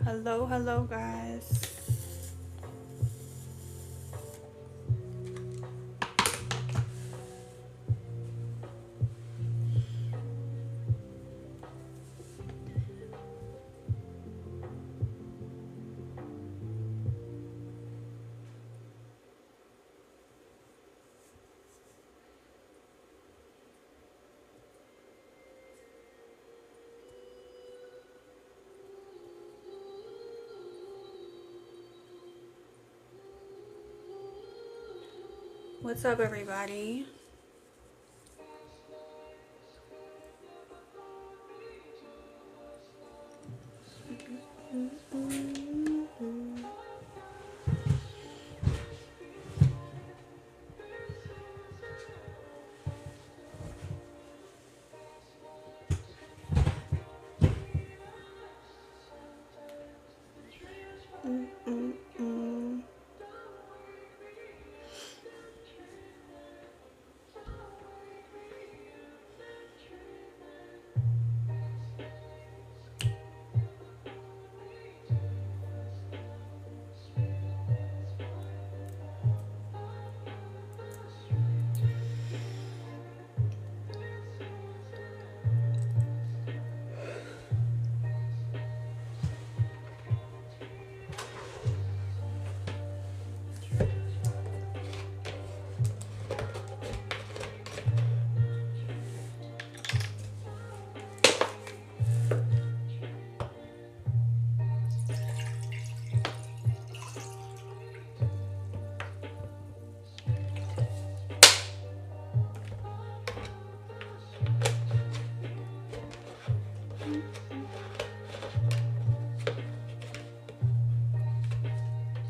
Hello, hello, guys. What's up, everybody?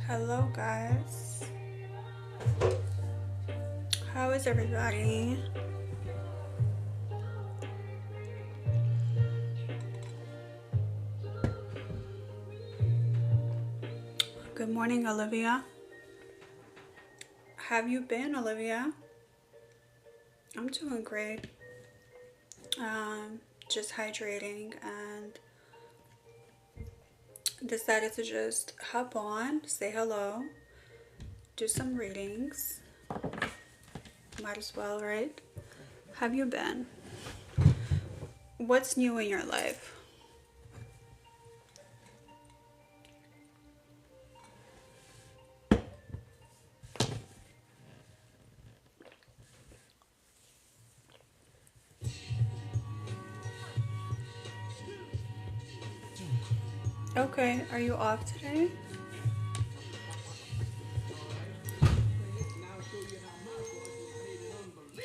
Hello, guys. How is everybody? Good morning, Olivia. Have you been, Olivia? I'm doing great. Just hydrating and decided to just hop on, say hello, do some readings. Might as well, right? Have you been? What's new in your life? Okay, are you off today?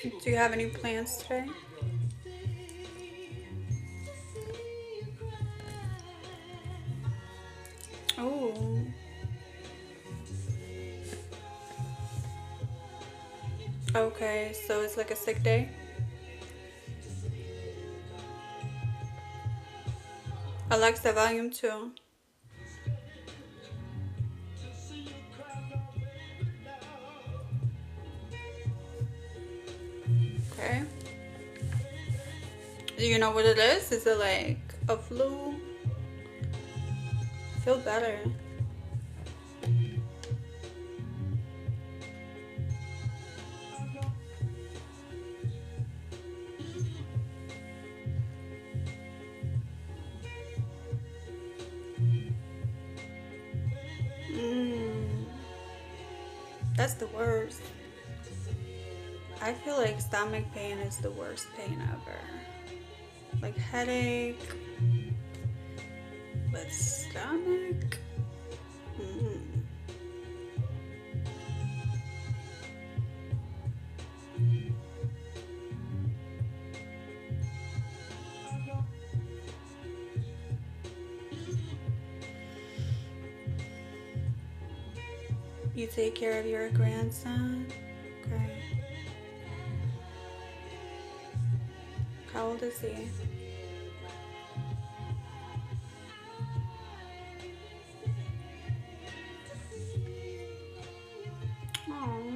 Do you have any plans today? Oh. Okay, so it's like a sick day? Alexa, volume 2. Okay. Do you know what it is? Is it like a flu? Feel better. That's the worst. I feel like stomach pain is the worst pain ever. Like headache, but stomach? You take care of your grandson? Okay. How old is he? Oh,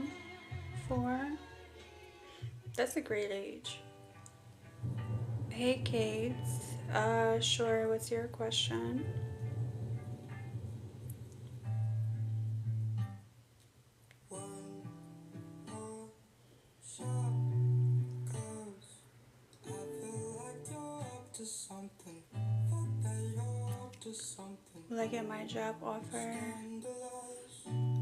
4. That's a great age. Hey, Kate. Sure, what's your question? Look at my job offer.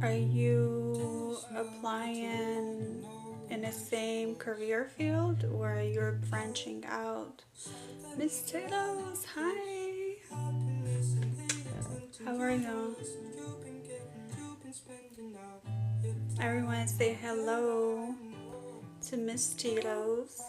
Are you applying in the same career field or you're branching out? Miss Taylors, hi. How are you? Everyone say hello to Miss Tito's.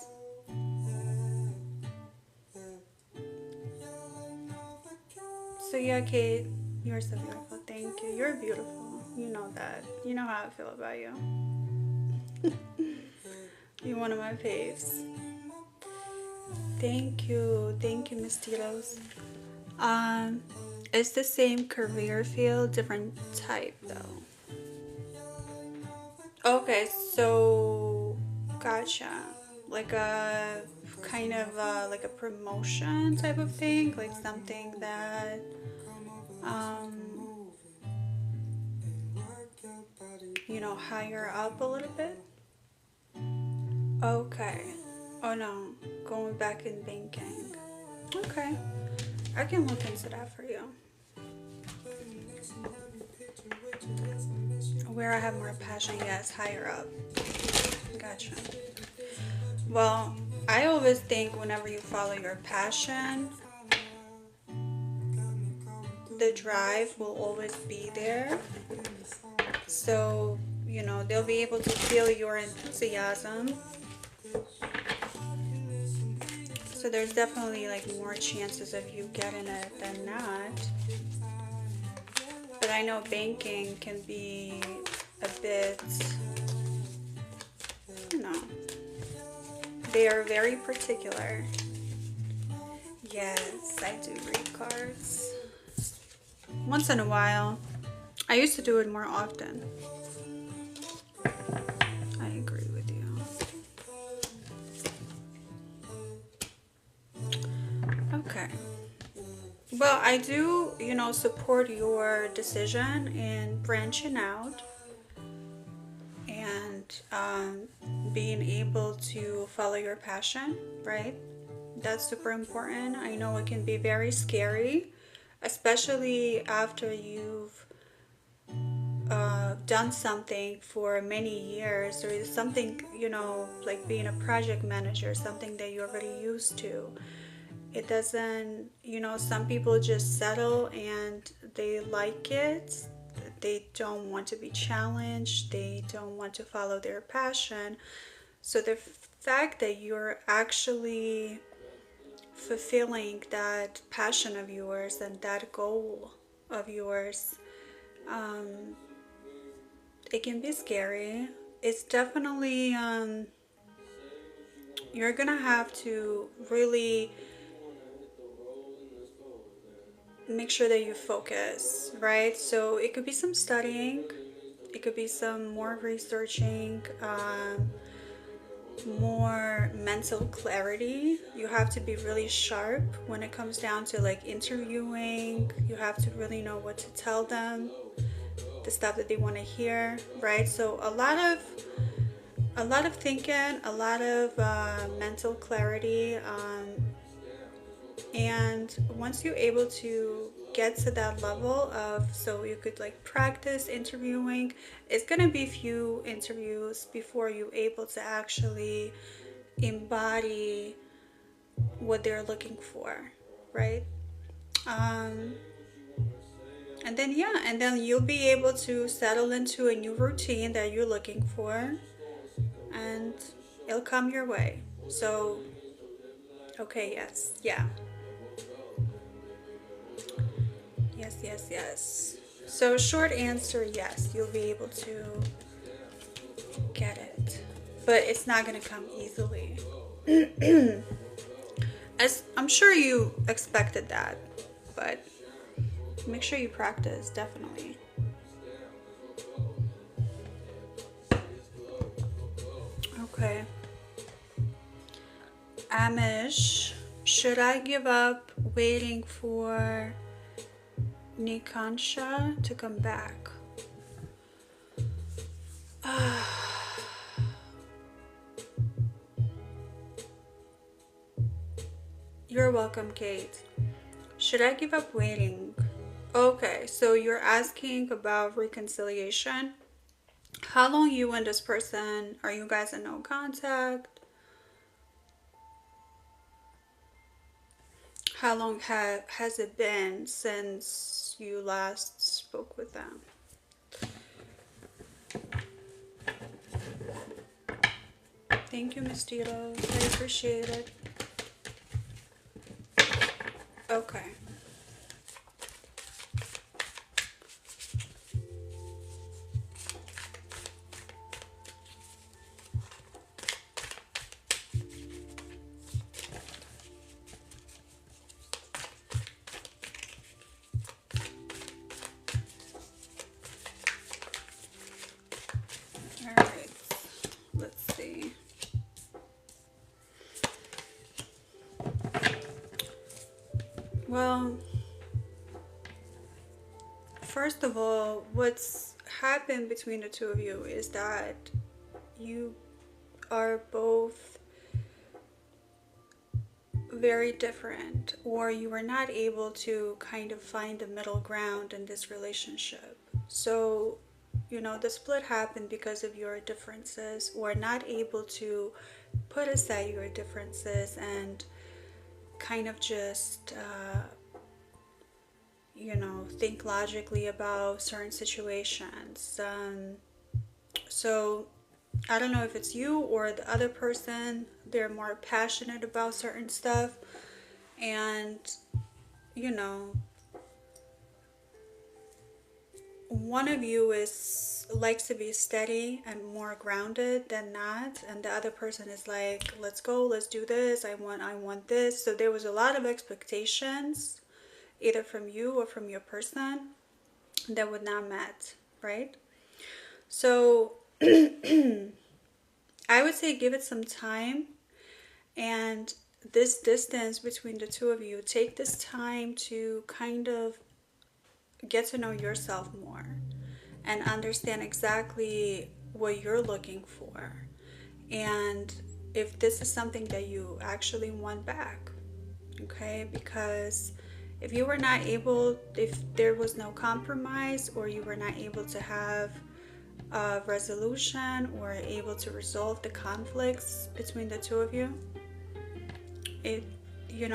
So yeah, Kate, you're so beautiful. Thank you. You're beautiful. You know that. You know how I feel about you. You're one of my faves. Thank you. Thank you, Miss Tito's. It's the same career field, different type though. Okay, so gotcha. Like a kind of like a promotion type of thing, like something that you know, higher up a little bit. Okay. Oh no, going back in banking. Okay, I can look into that for you. Where I have more passion, yes, higher up. Gotcha. Well, I always think whenever you follow your passion, the drive will always be there. So, you know, they'll be able to feel your enthusiasm. So there's definitely like more chances of you getting it than not. But I know banking can be a bit, you know, they are very particular. Yes, I do read cards. Once in a while. I used to do it more often. I agree with you. Okay. Well, I do, you know, support your decision in branching out and being able to follow your passion, right? That's super important. I know it can be very scary, especially after you've done something for many years, or something, you know, like being a project manager, something that you're already used to. It doesn't, you know, some people just settle and they like it. They don't want to be challenged. They don't want to follow their passion. So the fact that you're actually fulfilling that passion of yours and that goal of yours, it can be scary. It's definitely, you're gonna have to really make sure that you focus, right? So it could be some studying, it could be some more researching, more mental clarity. You have to be really sharp when it comes down to like interviewing. You have to really know what to tell them, the stuff that they want to hear, right? So a lot of thinking, a lot of mental clarity, and once you're able to get to that level of, so you could like practice interviewing, it's gonna be few interviews before you're able to actually embody what they're looking for, right? And then yeah, and then you'll be able to settle into a new routine that you're looking for, and it'll come your way. So okay, yes, yeah. Yes. So short answer, yes, you'll be able to get it. But it's not going to come easily. As I'm sure you expected that, but make sure you practice, definitely. Okay. Amish, should I give up waiting for Nikansha to come back? You're welcome, Kate. Should I give up waiting Okay, so you're asking about reconciliation. How long you and this person, are you guys in no contact? How long has it been since you last spoke with them? Thank you, Miss Tito. I appreciate it. Okay. All right. Let's see. Well, first of all, what's happened between the two of you is that you are both very different, or you were not able to kind of find a middle ground in this relationship. So, the split happened because of your differences, or not able to put aside your differences and kind of just, think logically about certain situations. So, I don't know if it's you or the other person, they're more passionate about certain stuff. And, you know, one of you is likes to be steady and more grounded than not, and the other person is like, let's go, let's do this, I want this. So there was a lot of expectations either from you or from your person that would not met, right? So I would say give it some time, and this distance between the two of you, take this time to kind of get to know yourself more and understand exactly what you're looking for, and if this is something that you actually want back. Okay, because if there was no compromise, or you were not able to have a resolution or able to resolve the conflicts between the two of you, it you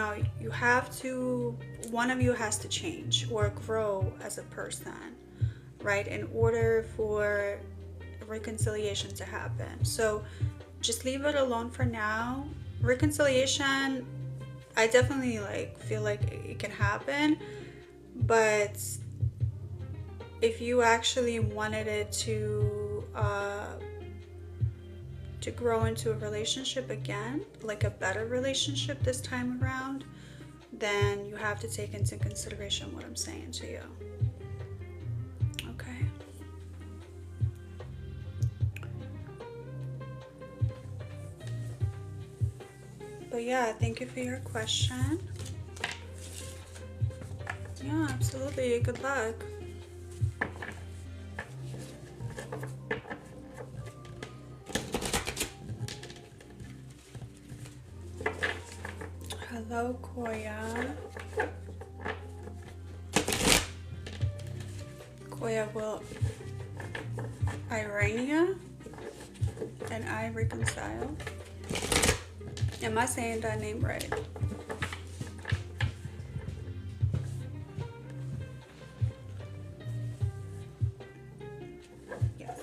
have to, one of you has to change or grow as a person, right, in order for reconciliation to happen. So just leave it alone for now. Reconciliation, I definitely feel like it can happen, but if you actually wanted it to grow into a relationship again, like a better relationship this time around, then you have to take into consideration what I'm saying to you. Okay. But yeah, thank you for your question. Yeah, absolutely. Good luck. Hello, Koya. Koya, will Irania and I reconcile? Am I saying that name right? Yes.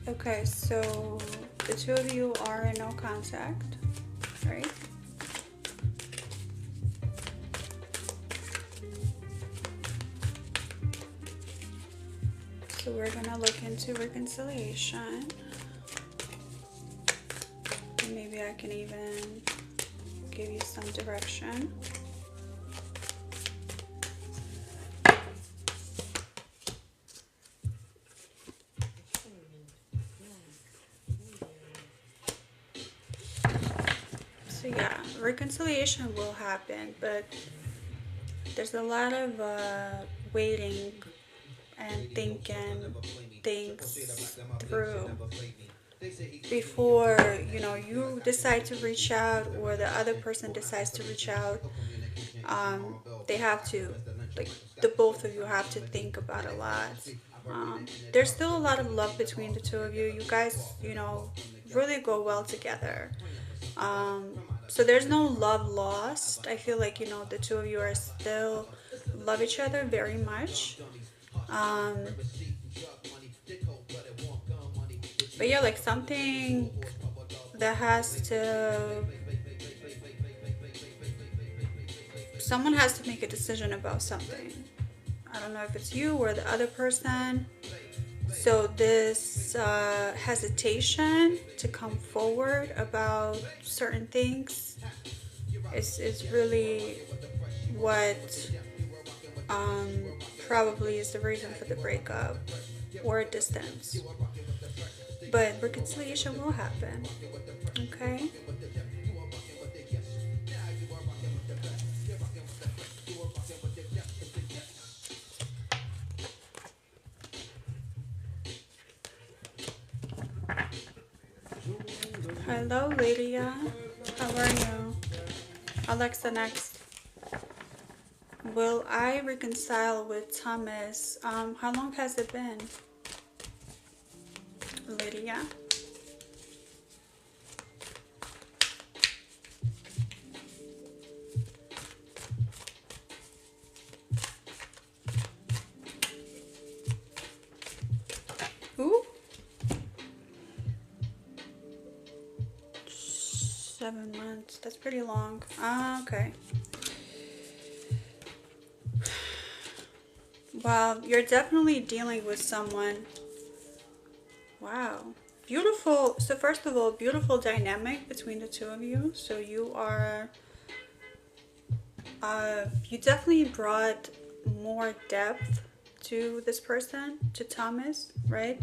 Okay, so the two of you are in no contact, right? So we're gonna look into reconciliation. Maybe I can even give you some direction. So yeah, reconciliation will happen, but there's a lot of waiting and thinking things through. before, you know, you decide to reach out or the other person decides to reach out. They have to, like, the both of you have to think about a lot. There's still a lot of love between the two of you. You guys, you know, really go well together. Um, so there's no love lost. I feel like, you know, the two of you are still love each other very much. Um, but yeah, like something that has to, someone has to make a decision about something. I don't know if it's you or the other person. So this hesitation to come forward about certain things is really what um, probably is the reason for the breakup or distance. But reconciliation will happen. Okay. Hello, Lydia. How are you? Alexa, next. Will I reconcile with Thomas? How long has it been? Lydia. Ooh. 7 months. That's pretty long. Okay. Well, you're definitely dealing with someone. Wow. Beautiful. So first of all, beautiful dynamic between the two of you. So you are, you definitely brought more depth to this person, to Thomas, right?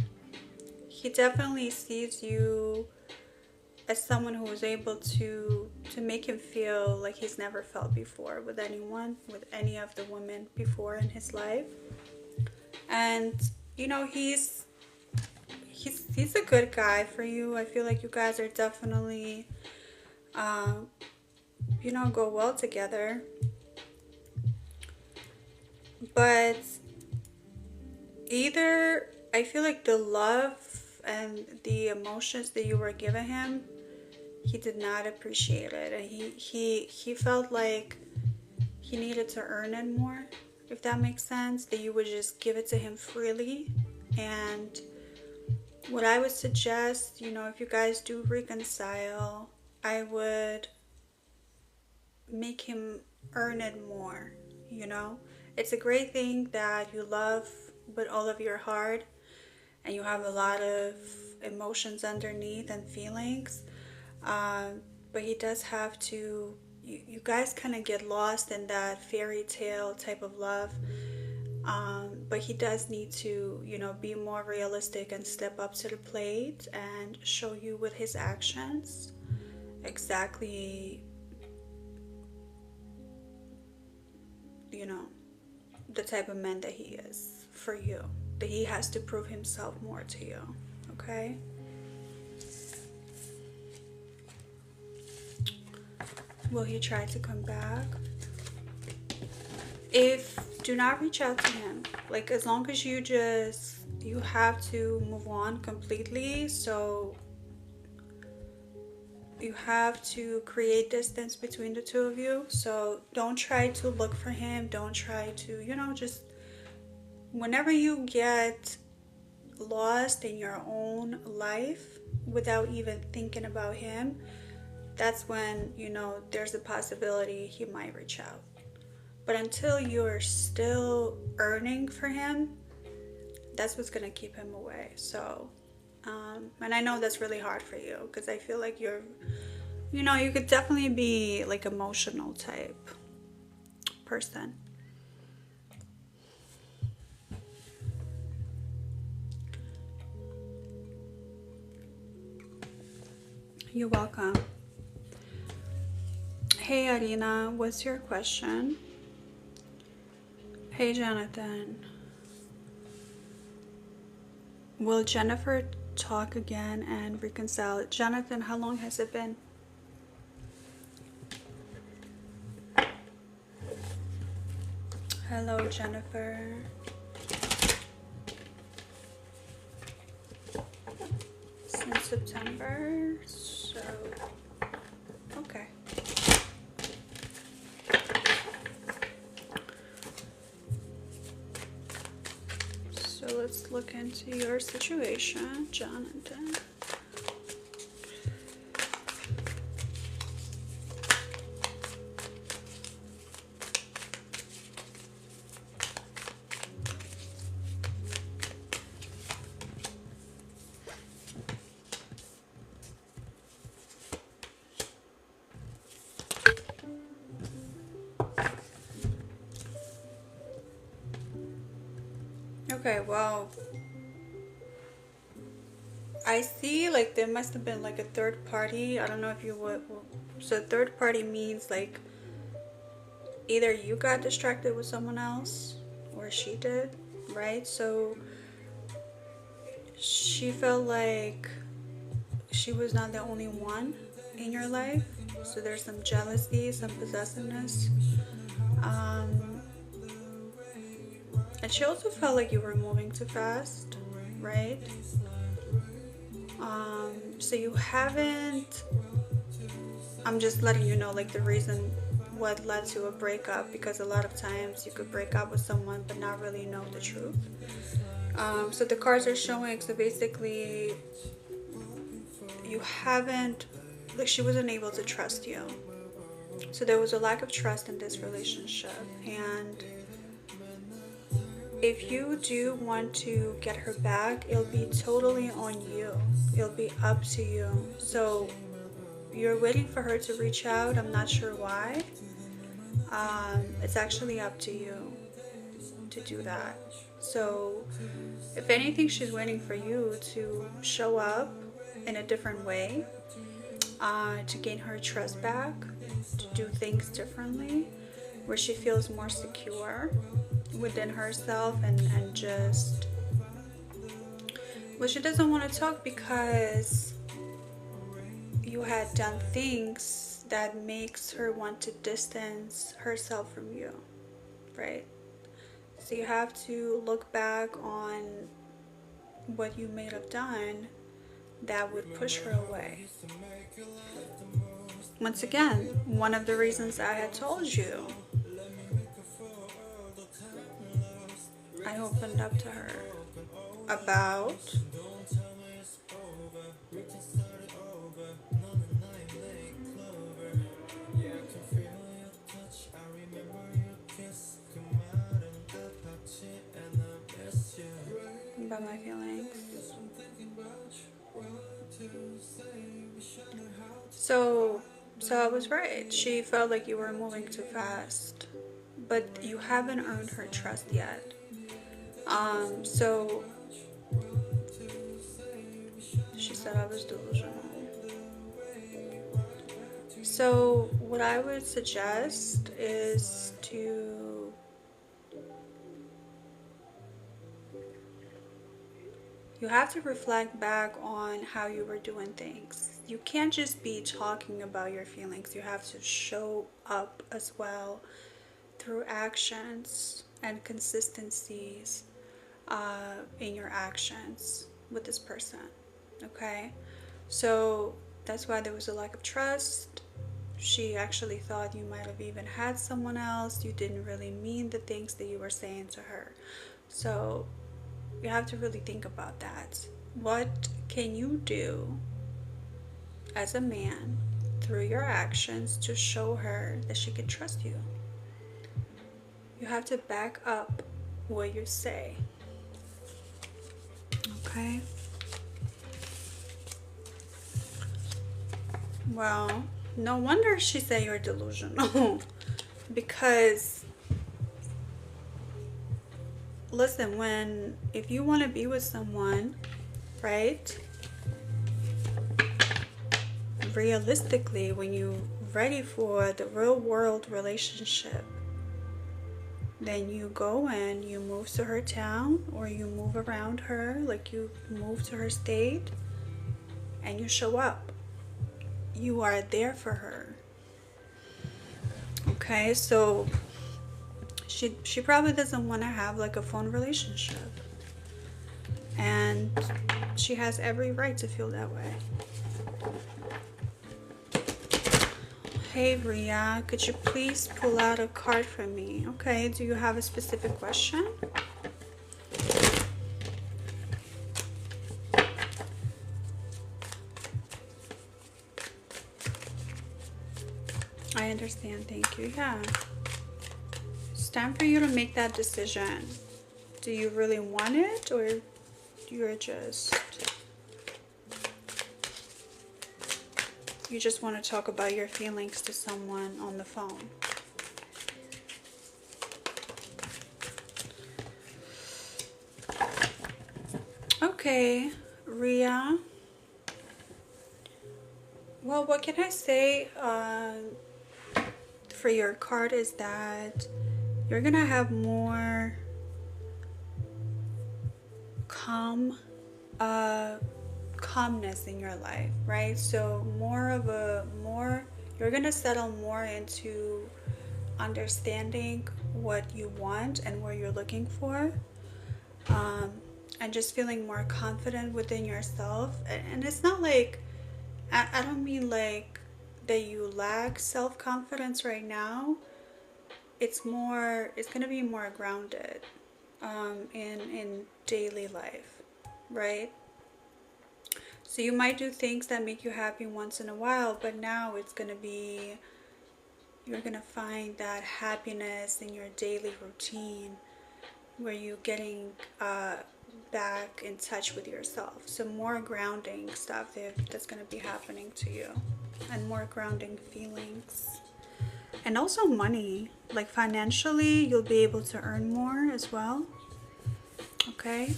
He definitely sees you as someone who was able to make him feel like he's never felt before with anyone, with any of the women before in his life. And you know, he's a good guy for you. I feel like you guys are definitely you know, go well together. But either I feel like the love and the emotions that you were giving him, he did not appreciate it, and he felt like he needed to earn it more, if that makes sense, that you would just give it to him freely. And what I would suggest, you know, if you guys do reconcile, I would make him earn it more, you know. It's a great thing that you love with all of your heart and you have a lot of emotions underneath and feelings. But he does have to, you guys kind of get lost in that fairy tale type of love. But he does need to, you know, be more realistic and step up to the plate and show you with his actions exactly, you know, the type of man that he is for you. That he has to prove himself more to you. Okay? Will he try to come back? Do not reach out to him. Like, as long as you have to move on completely. So you have to create distance between the two of you. So don't try to look for him. Don't try to, you know, just whenever you get lost in your own life without even thinking about him, that's when, you know, there's a possibility he might reach out. But until you're still earning for him, that's what's gonna keep him away. So and I know that's really hard for you, because I feel like you're, you know, you could definitely be like emotional type person. You're welcome. Hey Arina, what's your question? Hey Jonathan. Will Jennifer talk again and reconcile. Jonathan, how long has it been? Hello, Jennifer. Since September, so okay. So let's look into your situation, Jonathan. Okay, well, I see like there must have been like a third party. I don't know if you would. So third party means like either you got distracted with someone else or she did, right? So she felt like she was not the only one in your life. So there's some jealousy, some possessiveness. And she also felt like you were moving too fast, right? So you haven't, I'm just letting you know like the reason what led to a breakup, because a lot of times you could break up with someone but not really know the truth. So the cards are showing, so basically you haven't, like she wasn't able to trust you. So there was a lack of trust in this relationship, and if you do want to get her back, it'll be totally on you. It'll be up to you. So you're waiting for her to reach out. I'm not sure why. It's actually up to you to do that. So if anything, she's waiting for you to show up in a different way, to gain her trust back, to do things differently, where she feels more secure within herself, and just, well, she doesn't want to talk because you had done things that makes her want to distance herself from you, right? So you have to look back on what you may have done that would push her away. Once again, one of the reasons I had told you, I opened up to her about my feelings. So I was right. She felt like you were moving too fast, but you haven't earned her trust yet. So she said I was delusional. So what I would suggest is to you have to reflect back on how you were doing things. You can't just be talking about your feelings. You have to show up as well through actions and consistencies in your actions with this person. Okay? So that's why there was a lack of trust. She actually thought you might have even had someone else. You didn't really mean the things that you were saying to her. So you have to really think about that. What can you do as a man through your actions to show her that she can trust you? You have to back up what you say. Okay? Well, no wonder she said you're delusional. Because listen, if you want to be with someone, right? Realistically, when you're ready for the real world relationship, then you go and you move to her town, or you move around her, like you move to her state, and you show up. You are there for her. Okay, so she probably doesn't want to have like a phone relationship, and she has every right to feel that way. Hey Ria, could you please pull out a card for me? Okay, do you have a specific question? I understand, thank you. Yeah. It's time for you to make that decision. Do you really want it, or you're just... you just want to talk about your feelings to someone on the phone? Okay, Ria. Well, what can I say for your card is that you're gonna have more calmness in your life, right? So you're gonna settle more into understanding what you want and what you're looking for, and just feeling more confident within yourself. And it's not like, I don't mean like that you lack self-confidence right now. It's gonna be more grounded in daily life, right? So you might do things that make you happy once in a while, but now you're gonna find that happiness in your daily routine, where you're getting back in touch with yourself. So more grounding stuff that's gonna be happening to you, and more grounding feelings. And also money, like financially, you'll be able to earn more as well. Okay.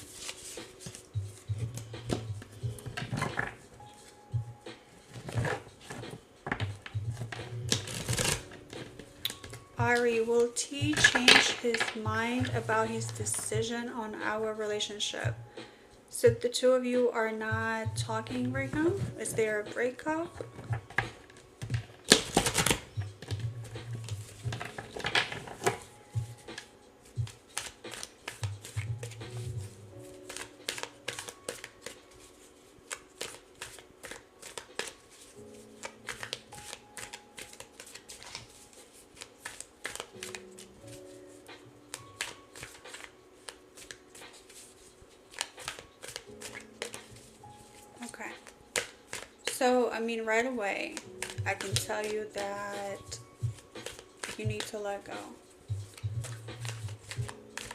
Ari, will T change his mind about his decision on our relationship? So the two of you are not talking right now? Is there a breakup? Okay. So, I mean, right away, I can tell you that you need to let go.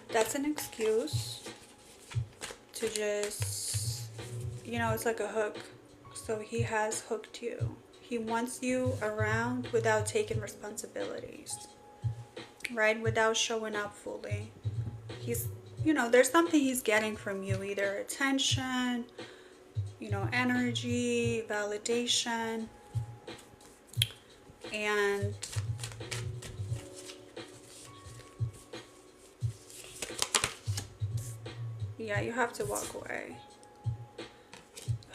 That's an excuse to just, it's like a hook. So he has hooked you. He wants you around without taking responsibilities, right? Without showing up fully. He's, there's something he's getting from you, either attention, energy, validation, and yeah, you have to walk away. You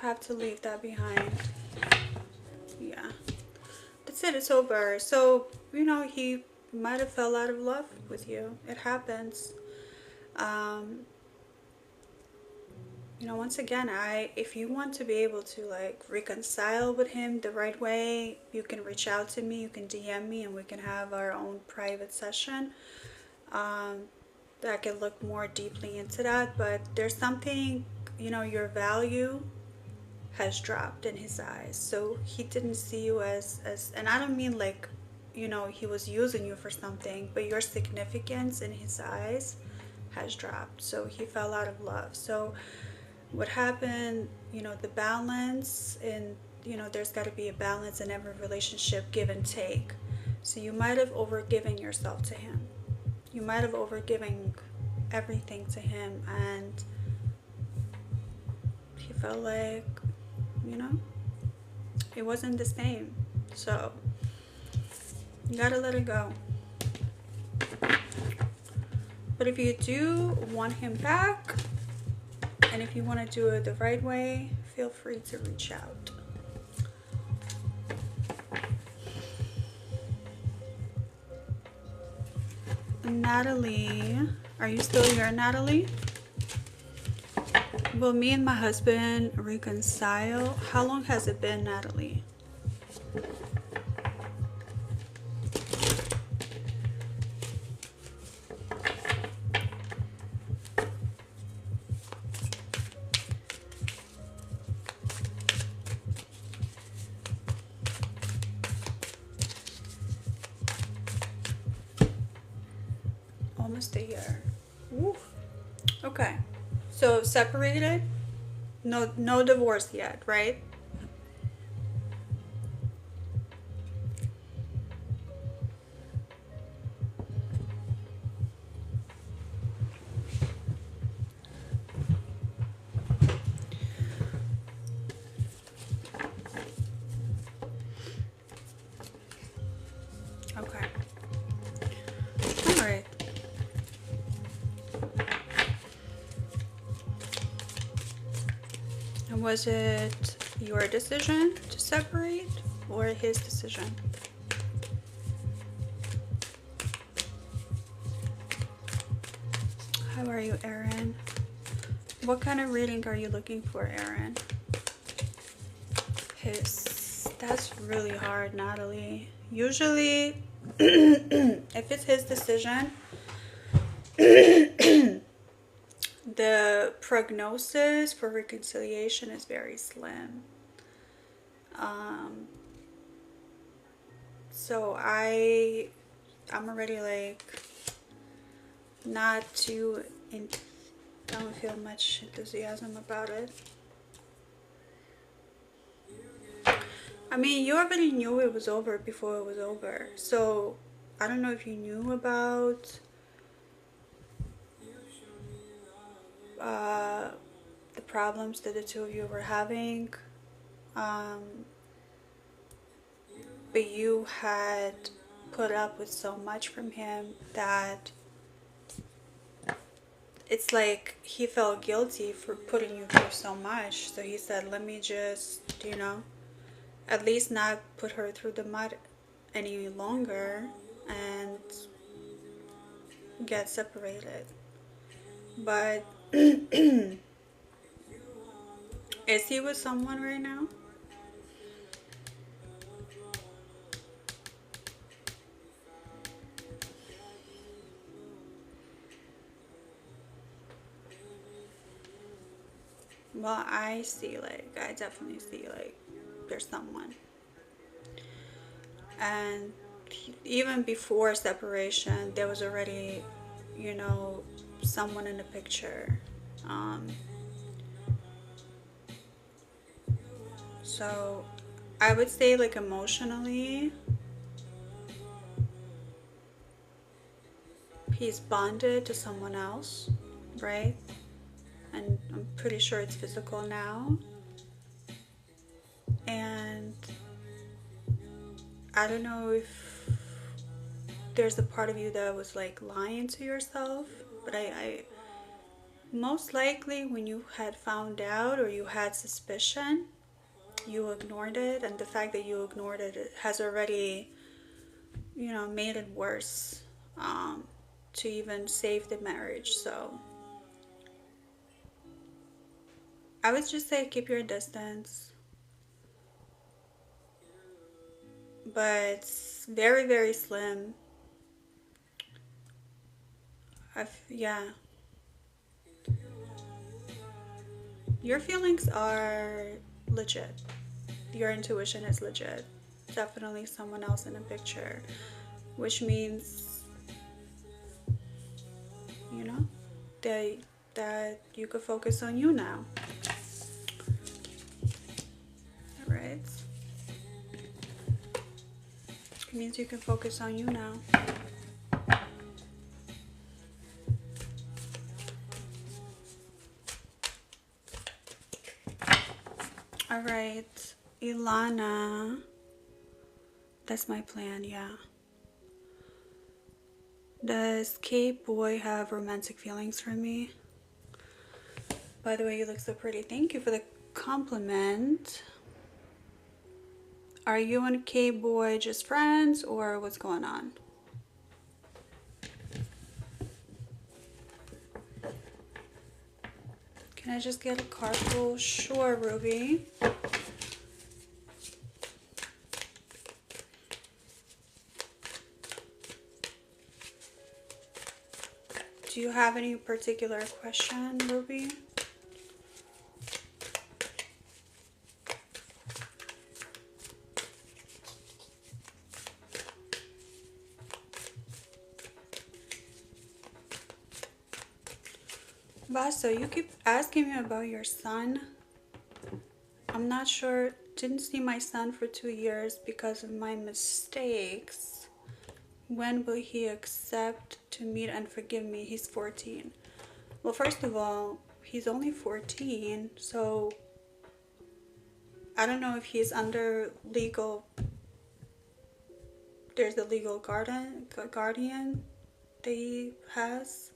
have to leave that behind. Yeah, that's it. It's over. So he might have fell out of love with you. It happens. Once again, if you want to be able to like reconcile with him the right way, you can reach out to me, you can DM me, and we can have our own private session that can look more deeply into that. But there's something, your value has dropped in his eyes. So he didn't see you as and I don't mean like, he was using you for something, but your significance in his eyes has dropped. So he fell out of love. So what happened, the balance in, there's got to be a balance in every relationship, give and take. So you might have overgiven yourself to him. You might have overgiven everything to him, and he felt like, it wasn't the same. So you gotta let it go. But if you do want him back, and if you want to do it the right way, feel free to reach out. Natalie, are you still here, Natalie? Will me and my husband reconcile? How long has it been, Natalie? Almost a year. Woo. Okay. So separated? No divorce yet, right? Okay. All right. And was it your decision to separate or his decision? How are you, Aaron? What kind of reading are you looking for, Aaron? That's really hard, Natalie. Usually, if it's his decision, the prognosis for reconciliation is very slim. So I'm already like not too don't feel much enthusiasm about it. I mean, you already knew it was over before it was over. So I don't know if you knew about the problems that the two of you were having, but you had put up with so much from him that it's like he felt guilty for putting you through so much. So he said, let me just, at least not put her through the mud any longer and get separated. But is he with someone right now? Well, I definitely see there's someone. And even before separation, there was already, someone in the picture. So I would say emotionally, he's bonded to someone else, right? And I'm pretty sure it's physical now. And I don't know if there's a part of you that was lying to yourself, but I most likely when you had found out or you had suspicion, you ignored it, and the fact that you ignored it has already made it worse, to even save the marriage. So I would just say keep your distance, but it's very, very slim. Yeah. Your feelings are legit. Your intuition is legit. Definitely someone else in the picture, which means, that you could focus on you now. All right. It means you can focus on you now. All right, Ilana. That's my plan, yeah. Does K-Boy have romantic feelings for me? By the way, you look so pretty. Thank you for the compliment. Are you and K-Boy just friends or what's going on? Can I just get a card pull? Sure, Ruby. Do you have any particular question, Ruby? Vaso, you keep asking me about your son. I'm not sure. Didn't see my son for 2 years because of my mistakes. When will he accept to meet and forgive me? He's 14. Well, first of all, he's only 14, so I don't know if he's under legal. There's a legal guardian that he has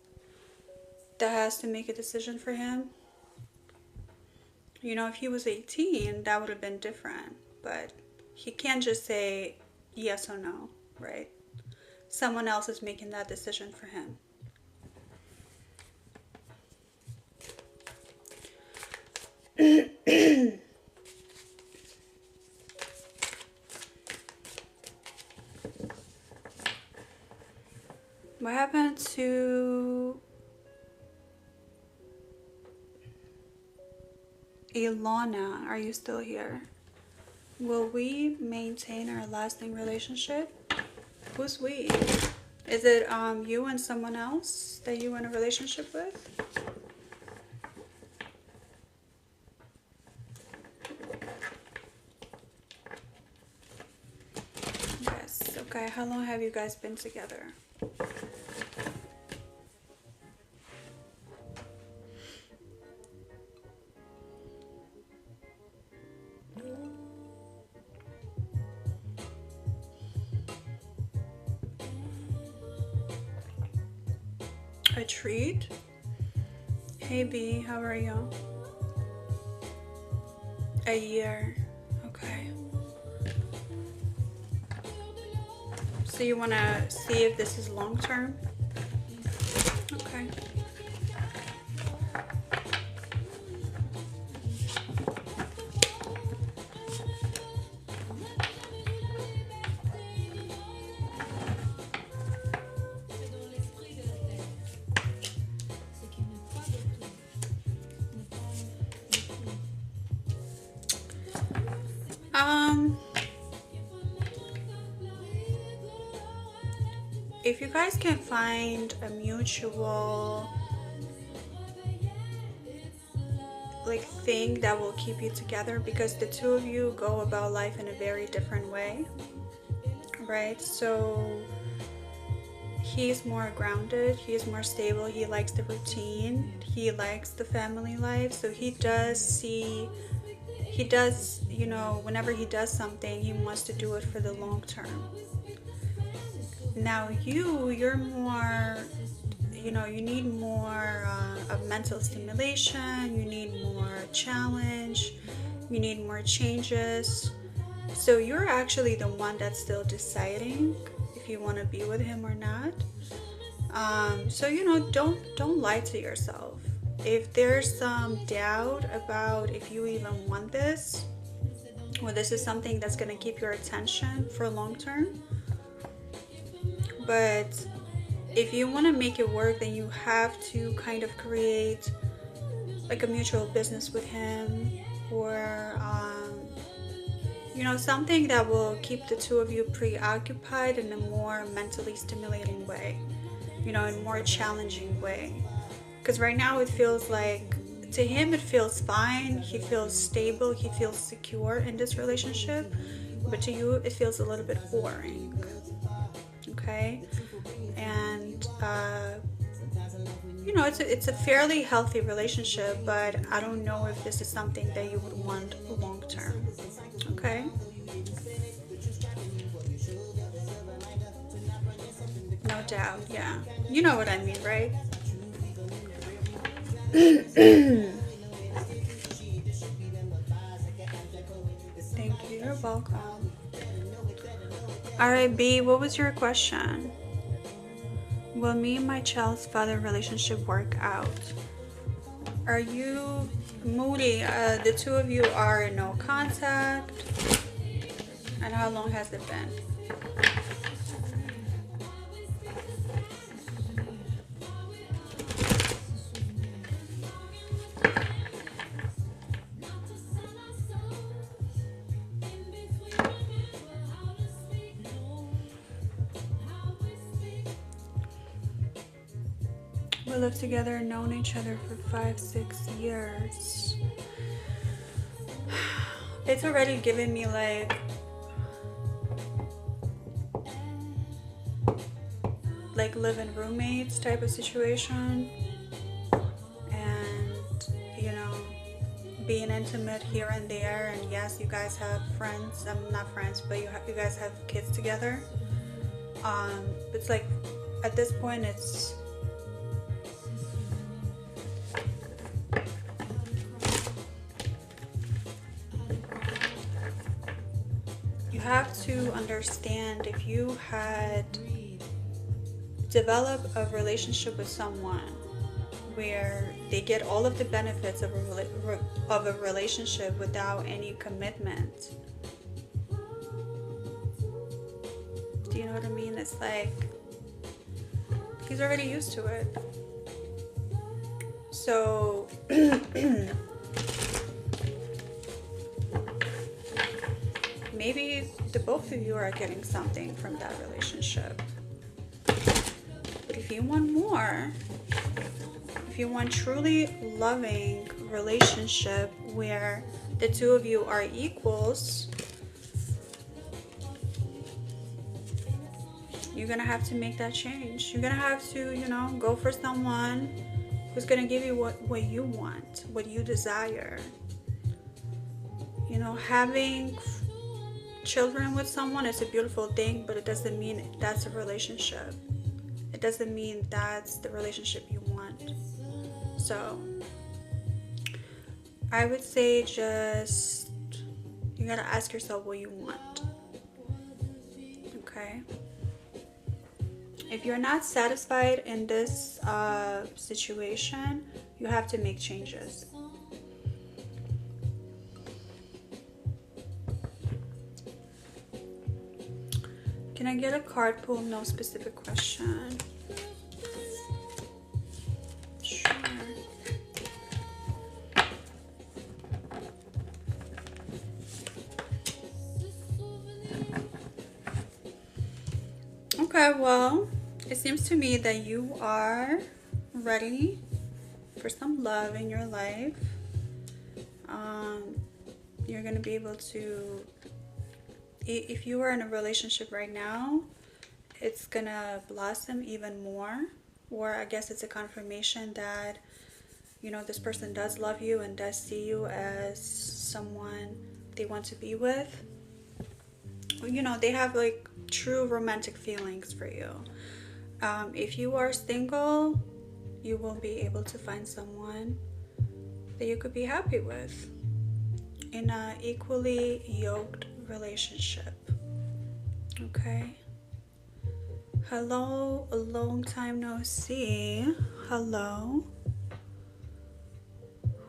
that has to make a decision for him. You know, if he was 18, that would have been different, but he can't just say yes or no, right? Someone else is making that decision for him. What happened to Ilana? Are you still here? Will we maintain our lasting relationship? Who's we? Is it you and someone else that you're in a relationship with? Yes. Okay. How long have you guys been together? A treat? Hey B, how are you? A year. Okay. So you want to see if this is long term? Okay. If you guys can find a mutual thing that will keep you together, because the two of you go about life in a very different way, right? So he's more grounded, he's more stable, he likes the routine, he likes the family life, so he does, you know, whenever he does something, he wants to do it for the long term. Now you're more, you know, you need more of mental stimulation, you need more challenge, you need more changes. So you're actually the one that's still deciding if you want to be with him or not. So, you know, don't lie to yourself. If there's some doubt about if you even want this, or this is something that's going to keep your attention for long term, but if you want to make it work, then you have to kind of create like a mutual business with him, or you know, something that will keep the two of you preoccupied in a more mentally stimulating way, you know, in a more challenging way. Because right now it feels like, to him it feels fine, he feels stable, he feels secure in this relationship, but to you it feels a little bit boring. Okay, and you know, it's a fairly healthy relationship, but I don't know if this is something that you would want long term. Okay. Now doubt. Yeah. You know what I mean, right? Thank you. You're welcome. Alright, B, what was your question? Will me and my child's father relationship work out? Are you moody? The two of you are in no contact. And how long has it been? We lived together and known each other for 5-6 years. It's already given me like living roommates type of situation, and you know, being intimate here and there. And yes, you guys have friends. I'm not friends, but you guys have kids together. It's like at this point, it's you have to understand, if you had developed a relationship with someone where they get all of the benefits of a relationship without any commitment. Do you know what I mean? It's like he's already used to it. So maybe the both of you are getting something from that relationship. But if you want more, if you want truly loving relationship where the two of you are equals, you're gonna have to make that change. You're gonna have to, you know, go for someone who's gonna give you what you want, what you desire. You know, having children with someone is a beautiful thing, but it doesn't mean that's a relationship. It doesn't mean that's the relationship you want. So I would say just you gotta ask yourself what you want. Okay? If you're not satisfied in this situation, you have to make changes. Can I get a card pull? No specific question. Sure. Okay, well, it seems to me that you are ready for some love in your life. You're going to be able to, if you are in a relationship right now, it's going to blossom even more. Or I guess it's a confirmation that, you know, this person does love you and does see you as someone they want to be with. You know, they have like true romantic feelings for you. If you are single, you will be able to find someone that you could be happy with in an equally yoked relationship. Okay? Hello, a long time no see. Hello.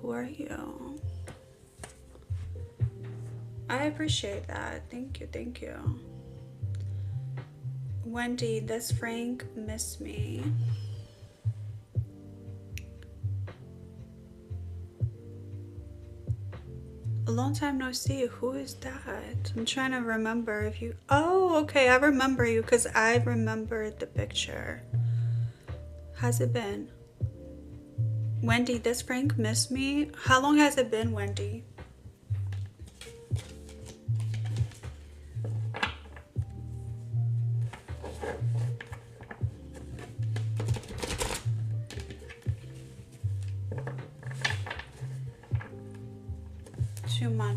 Who are you? I appreciate that. Thank you, thank you. Wendy, does Frank miss me? A long time no see. Who is that? I'm trying to remember if you... Oh, okay. I remember you because I remembered the picture. How's it been? Wendy, does Frank miss me? How long has it been, Wendy?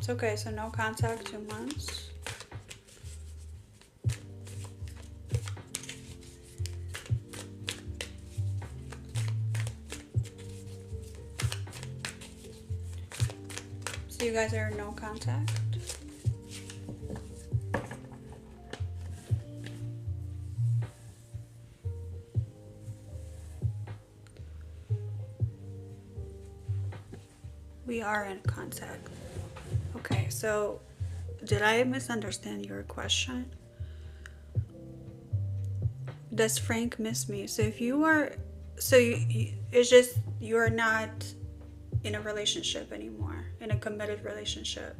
Okay, so no contact, 2 months. you guys are in no contact? We are in contact. Okay, so did I misunderstand your question? Does Frank miss me? So if you are, so it's just you're not in a relationship anymore, in a committed relationship.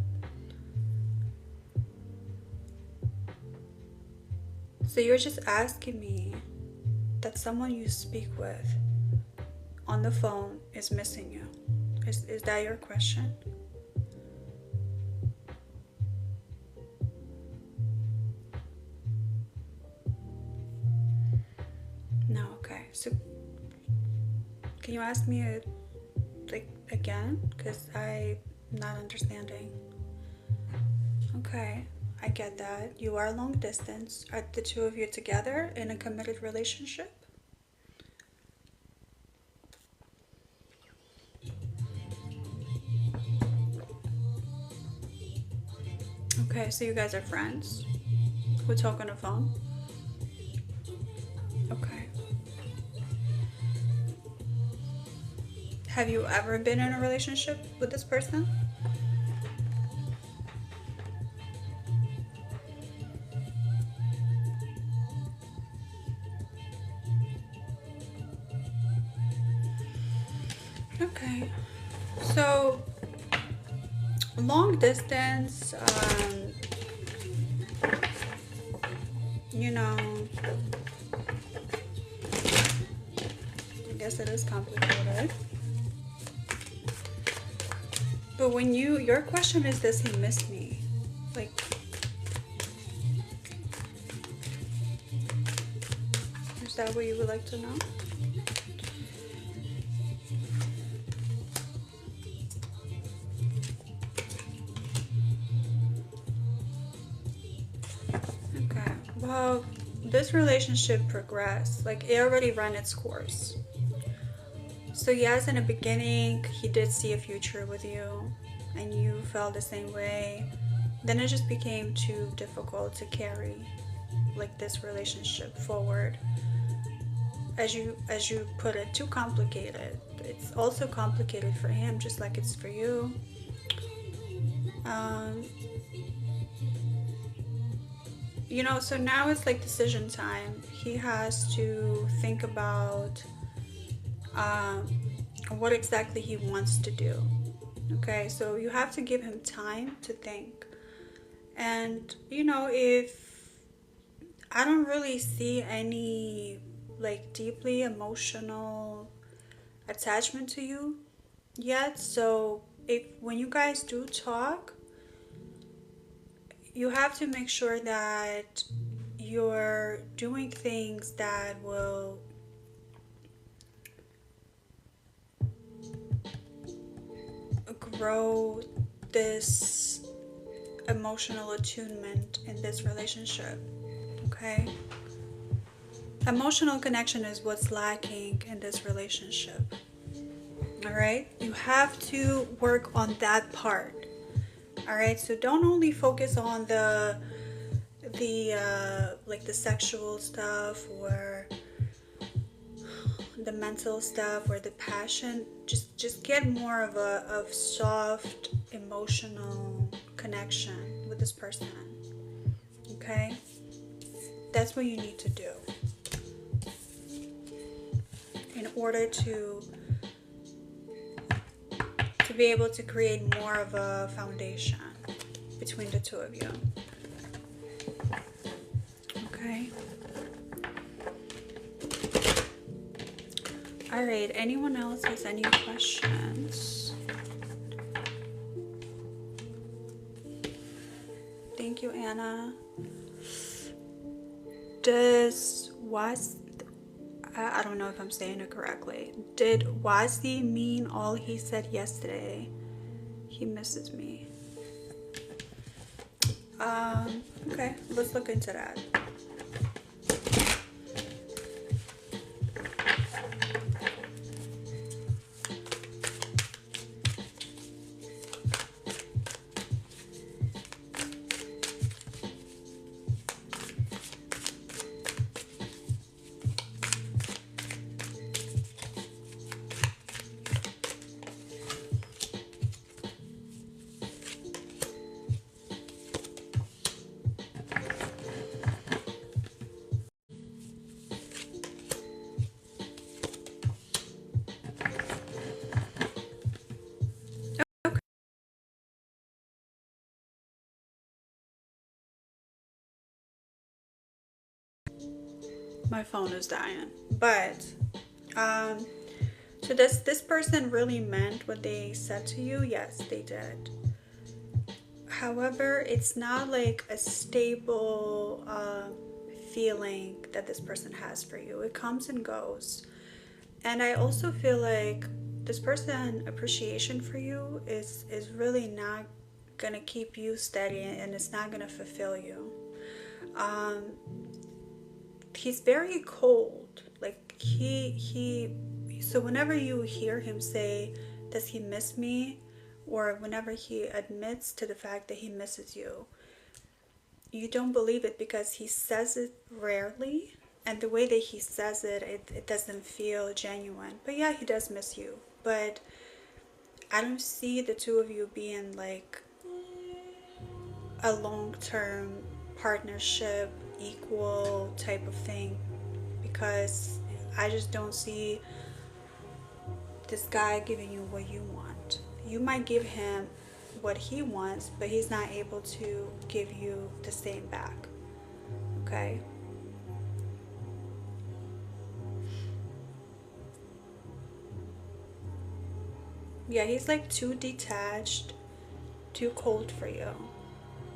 So you're just asking me that someone you speak with on the phone is missing you. Is that your question? No, okay. So can you ask me again? Because I'm not understanding. Okay, I get that. You are long distance. Are the two of you together in a committed relationship? Okay, so you guys are friends who talk on the phone? Okay. Have you ever been in a relationship with this person? Okay. So, long distance, you know, I guess it is complicated. But when your question is, does he miss me? Like, is that what you would like to know? Okay, well, this relationship progressed. Like, it already ran its course. So yes, in the beginning, he did see a future with you, and you felt the same way. Then it just became too difficult to carry, like, this relationship forward. As you put it, too complicated. It's also complicated for him, just like it's for you. You know, so now it's like decision time. He has to think about what exactly he wants to do. Okay, so you have to give him time to think. And, you know, if I don't really see any like deeply emotional attachment to you yet, so if when you guys do talk, you have to make sure that you're doing things that will grow this emotional attunement in this relationship. Okay? Emotional connection is what's lacking in this relationship. All right? You have to work on that part. All right? So don't only focus on the like the sexual stuff or the mental stuff or the passion. Just get more of a soft emotional connection with this person. Okay? That's what you need to do in order to be able to create more of a foundation between the two of you. Okay? All right, anyone else has any questions? Thank you, Anna. I don't know if I'm saying it correctly. Did Wasi mean all he said yesterday? He misses me. Okay, let's look into that. My phone is dying. But so does this person really meant what they said to you? Yes, they did. However, it's not like a stable feeling that this person has for you. It comes and goes. And I also feel like this person appreciation for you is really not gonna keep you steady, and it's not gonna fulfill you. Um, he's very cold. Like so whenever you hear him say, "Does he miss me?" or whenever he admits to the fact that he misses you, you don't believe it because he says it rarely, and the way that he says it, it doesn't feel genuine. But yeah, he does miss you. But I don't see the two of you being like a long-term partnership, equal type of thing, because I just don't see this guy giving you what you want. You might give him what he wants, but he's not able to give you the same back. Okay? Yeah, he's like too detached, too cold for you.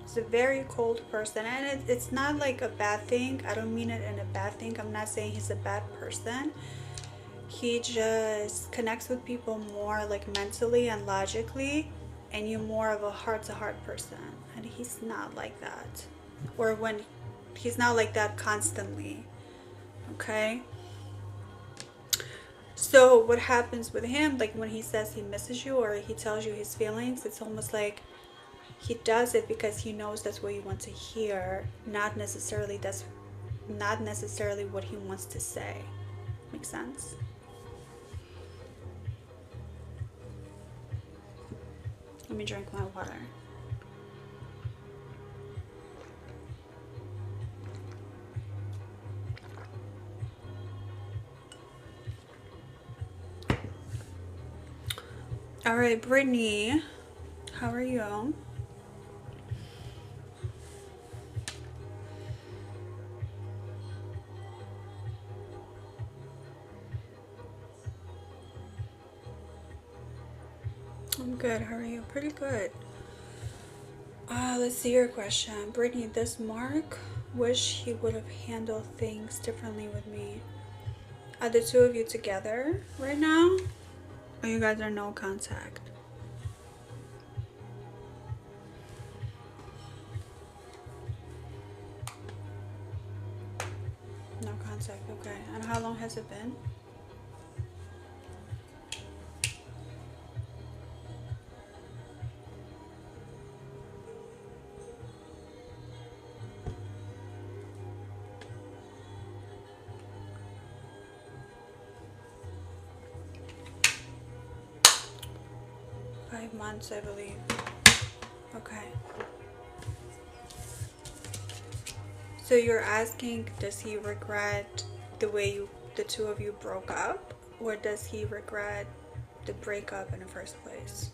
He's a very cold person, and it's not like a bad thing. I don't mean it in a bad thing. I'm not saying he's a bad person. He just connects with people more like mentally and logically, and you're more of a heart-to-heart person, and he's not like that. Or when he's not like that constantly. Okay? So what happens with him, like when he says he misses you or he tells you his feelings, it's almost like he does it because he knows that's what you want to hear, not necessarily what he wants to say. Make sense? Let me drink my water. All right, Brittany, how are you? I'm good. How are you? Pretty good. Let's see your question. Brittany, does Mark wish he would have handled things differently with me? Are the two of you together right now? Or you guys are no contact? No contact, okay. And how long has it been? Months, I believe. Okay. So you're asking, does he regret the way the two of you broke up, or does he regret the breakup in the first place?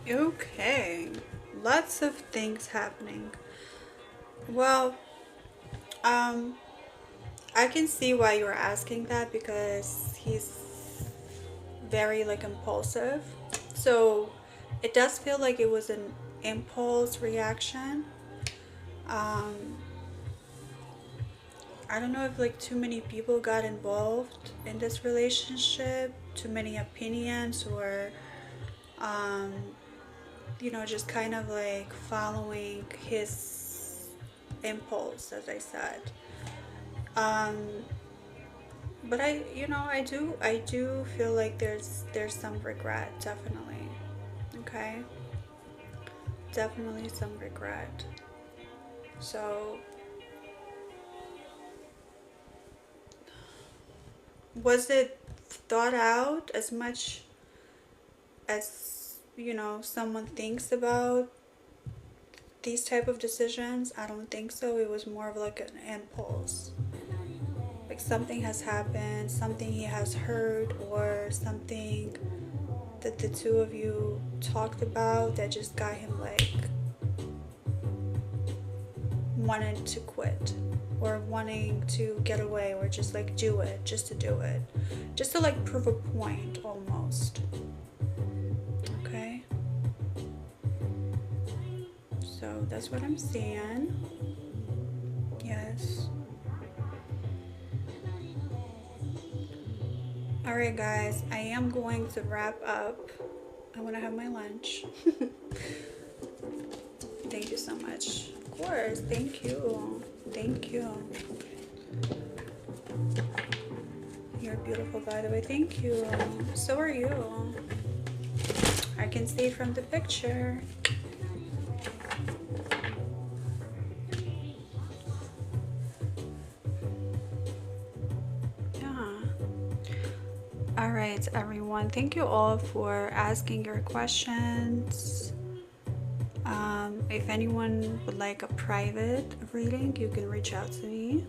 5. Okay. Lots of things happening. Well, I can see why you're asking that, because he's very like impulsive. So it does feel like it was an impulse reaction. I don't know if like too many people got involved in this relationship, too many opinions, or you know, just kind of like following his impulse, as I said. Um, but I do feel like there's some regret, definitely. Okay, definitely some regret. So, was it thought out as much as, you know, someone thinks about these type of decisions? I don't think so. It was more of like an impulse. Like something has happened, something he has heard, or something that the two of you talked about that just got him like wanting to quit, or wanting to get away, or just like do it just to do it, just to like prove a point almost. Okay, so that's what I'm seeing. Yes. All right, guys, I am going to wrap up. I want to have my lunch. Thank you so much. Of course, thank you. Thank you. You're beautiful, by the way. Thank you. So are you. I can see it from the picture. Yeah. All right, everyone. Thank you all for asking your questions. If anyone would like a private reading, you can reach out to me.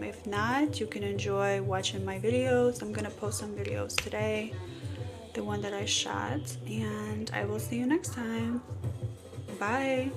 If not, you can enjoy watching my videos. I'm gonna post some videos today, the one that I shot, and I will see you next time. Bye.